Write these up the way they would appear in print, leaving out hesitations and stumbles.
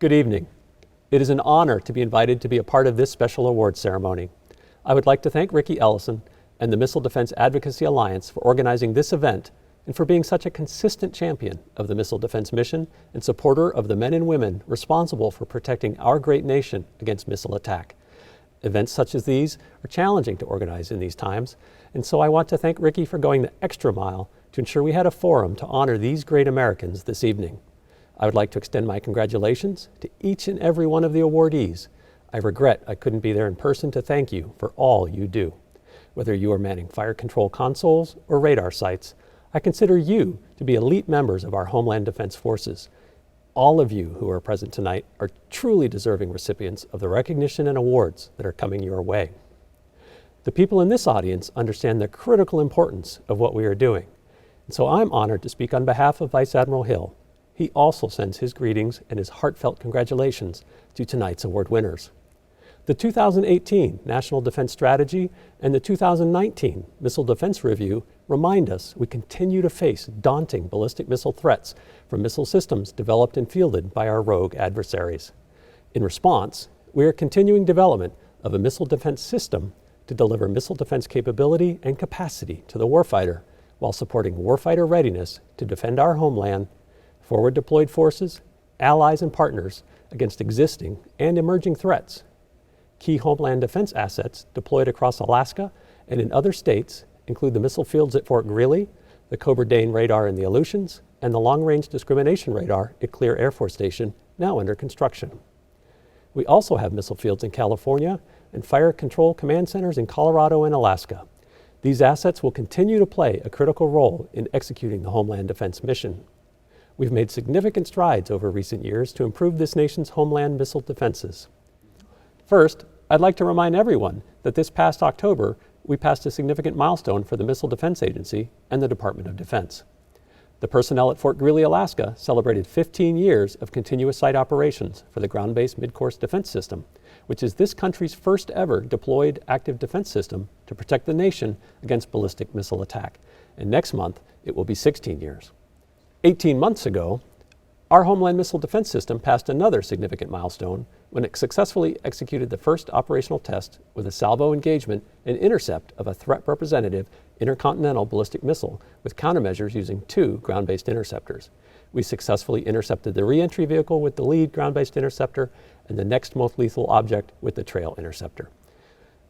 Good evening. It is an honor to be invited to be a part of this special awards ceremony. I would like to thank Ricky Ellison and the Missile Defense Advocacy Alliance for organizing this event and for being such a consistent champion of the missile defense mission and supporter of the men and women responsible for protecting our great nation against missile attack. Events such as these are challenging to organize in these times, and so I want to thank Ricky for going the extra mile to ensure we had a forum to honor these great Americans this evening. I would like to extend my congratulations to each and every one of the awardees. I regret I couldn't be there in person to thank you for all you do. Whether you are manning fire control consoles or radar sites, I consider you to be elite members of our Homeland Defense Forces. All of you who are present tonight are truly deserving recipients of the recognition and awards that are coming your way. The people in this audience understand the critical importance of what we are doing, and so I'm honored to speak on behalf of Vice Admiral Hill. He also sends his greetings and his heartfelt congratulations to tonight's award winners. The 2018 National Defense Strategy and the 2019 Missile Defense Review remind us we continue to face daunting ballistic missile threats from missile systems developed and fielded by our rogue adversaries. In response, we are continuing development of a missile defense system to deliver missile defense capability and capacity to the warfighter while supporting warfighter readiness to defend our homeland, forward deployed forces, allies, and partners against existing and emerging threats. Key homeland defense assets deployed across Alaska and in other states include the missile fields at Fort Greely, the Cobra Dane radar in the Aleutians, and the long-range discrimination radar at Clear Air Force Station, now under construction. We also have missile fields in California and fire control command centers in Colorado and Alaska. These assets will continue to play a critical role in executing the Homeland Defense mission. We've made significant strides over recent years to improve this nation's homeland missile defenses. First, I'd like to remind everyone that this past October, we passed a significant milestone for the Missile Defense Agency and the Department of Defense. The personnel at Fort Greely, Alaska celebrated 15 years of continuous site operations for the Ground-Based Mid-Course Defense System, which is this country's first ever deployed active defense system to protect the nation against ballistic missile attack. And next month, it will be 16 years. 18 months ago, our Homeland Missile Defense System passed another significant milestone when it successfully executed the first operational test with a salvo engagement and intercept of a threat representative intercontinental ballistic missile with countermeasures using 2 ground-based interceptors. We successfully intercepted the re-entry vehicle with the lead ground-based interceptor and the next most lethal object with the trail interceptor.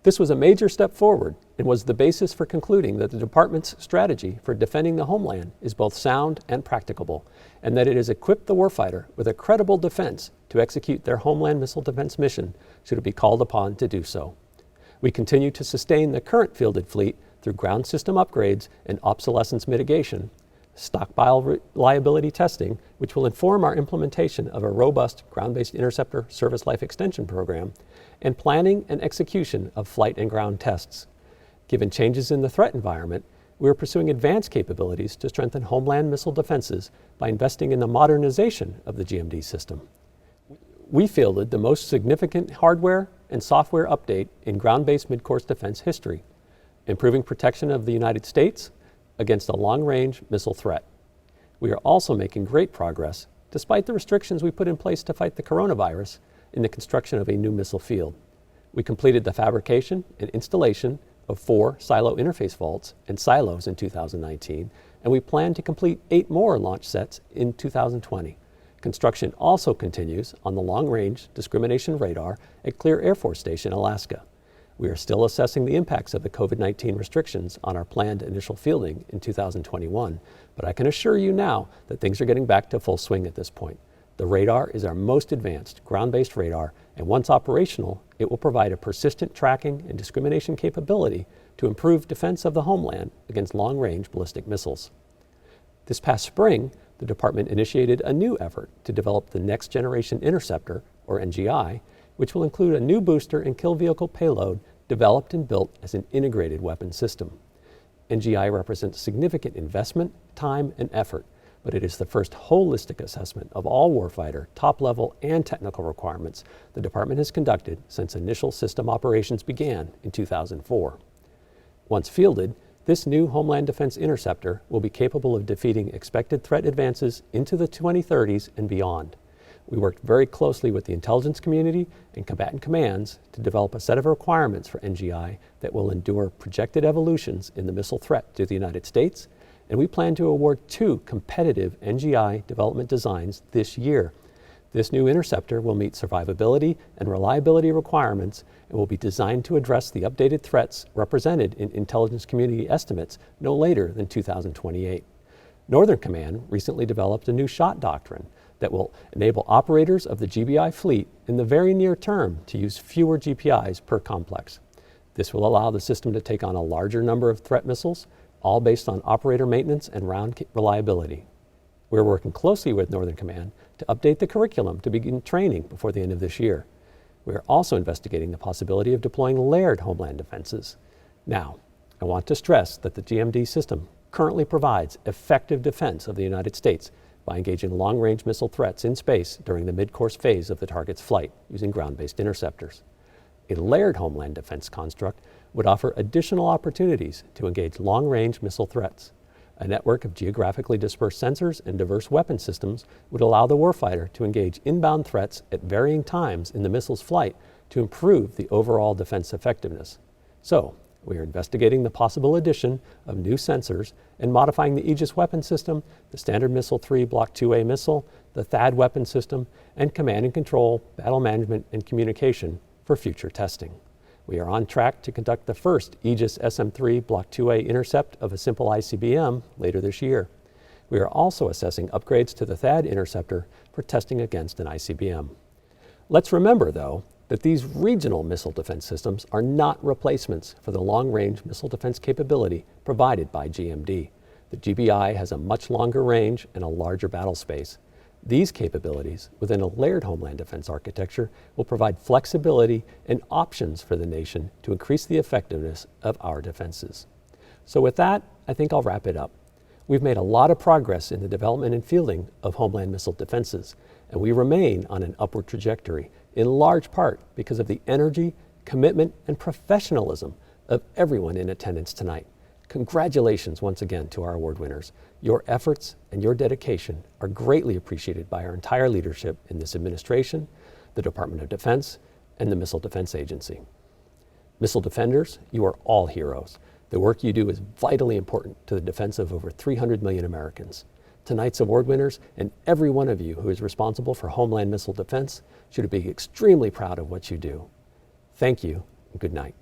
This was a major step forward and was the basis for concluding that the department's strategy for defending the homeland is both sound and practicable, and that it has equipped the warfighter with a credible defense to execute their homeland missile defense mission should it be called upon to do so. We continue to sustain the current fielded fleet through ground system upgrades and obsolescence mitigation, stockpile reliability testing, which will inform our implementation of a robust ground-based interceptor service life extension program, and planning and execution of flight and ground tests. Given changes in the threat environment, we are pursuing advanced capabilities to strengthen homeland missile defenses by investing in the modernization of the GMD system. We fielded the most significant hardware and software update in ground-based mid-course defense history, improving protection of the United States against a long-range missile threat. We are also making great progress, despite the restrictions we put in place to fight the coronavirus, in the construction of a new missile field. We completed the fabrication and installation of 4 silo interface vaults and silos in 2019, and we plan to complete 8 more launch sets in 2020. Construction also continues on the long-range discrimination radar at Clear Air Force Station, Alaska. We are still assessing the impacts of the COVID-19 restrictions on our planned initial fielding in 2021, but I can assure you now that things are getting back to full swing at this point. The radar is our most advanced ground-based radar, and once operational, it will provide a persistent tracking and discrimination capability to improve defense of the homeland against long-range ballistic missiles. This past spring, the department initiated a new effort to develop the Next Generation Interceptor, or NGI, which will include a new booster and kill vehicle payload developed and built as an integrated weapon system. NGI represents significant investment, time, and effort, but it is the first holistic assessment of all warfighter, top-level, and technical requirements the department has conducted since initial system operations began in 2004. Once fielded, this new Homeland Defense Interceptor will be capable of defeating expected threat advances into the 2030s and beyond. We worked very closely with the intelligence community and combatant commands to develop a set of requirements for NGI that will endure projected evolutions in the missile threat to the United States, and we plan to award 2 competitive NGI development designs this year. This new interceptor will meet survivability and reliability requirements and will be designed to address the updated threats represented in intelligence community estimates no later than 2028. Northern Command recently developed a new shot doctrine that will enable operators of the GBI fleet in the very near term to use fewer GPIs per complex. This will allow the system to take on a larger number of threat missiles, all based on operator maintenance and round reliability. We're working closely with Northern Command to update the curriculum to begin training before the end of this year. We are also investigating the possibility of deploying layered homeland defenses. Now, I want to stress that the GMD system currently provides effective defense of the United States by engaging long-range missile threats in space during the mid-course phase of the target's flight using ground-based interceptors. A layered homeland defense construct would offer additional opportunities to engage long-range missile threats. A network of geographically dispersed sensors and diverse weapon systems would allow the warfighter to engage inbound threats at varying times in the missile's flight to improve the overall defense effectiveness. So, we are investigating the possible addition of new sensors and modifying the Aegis weapon system, the Standard Missile 3 Block 2A missile, the THAAD weapon system, and command and control, battle management, and communication for future testing. We are on track to conduct the first Aegis SM-3 Block 2A intercept of a simple ICBM later this year. We are also assessing upgrades to the THAAD interceptor for testing against an ICBM. Let's remember, though, that these regional missile defense systems are not replacements for the long-range missile defense capability provided by GMD. The GBI has a much longer range and a larger battle space. These capabilities within a layered homeland defense architecture will provide flexibility and options for the nation to increase the effectiveness of our defenses. So with that, I think I'll wrap it up. We've made a lot of progress in the development and fielding of homeland missile defenses, and we remain on an upward trajectory, in large part because of the energy, commitment, and professionalism of everyone in attendance tonight. Congratulations once again to our award winners. Your efforts and your dedication are greatly appreciated by our entire leadership in this administration, the Department of Defense, and the Missile Defense Agency. Missile defenders, you are all heroes. The work you do is vitally important to the defense of over 300 million Americans. Tonight's award winners and every one of you who is responsible for homeland missile defense should be extremely proud of what you do. Thank you and good night.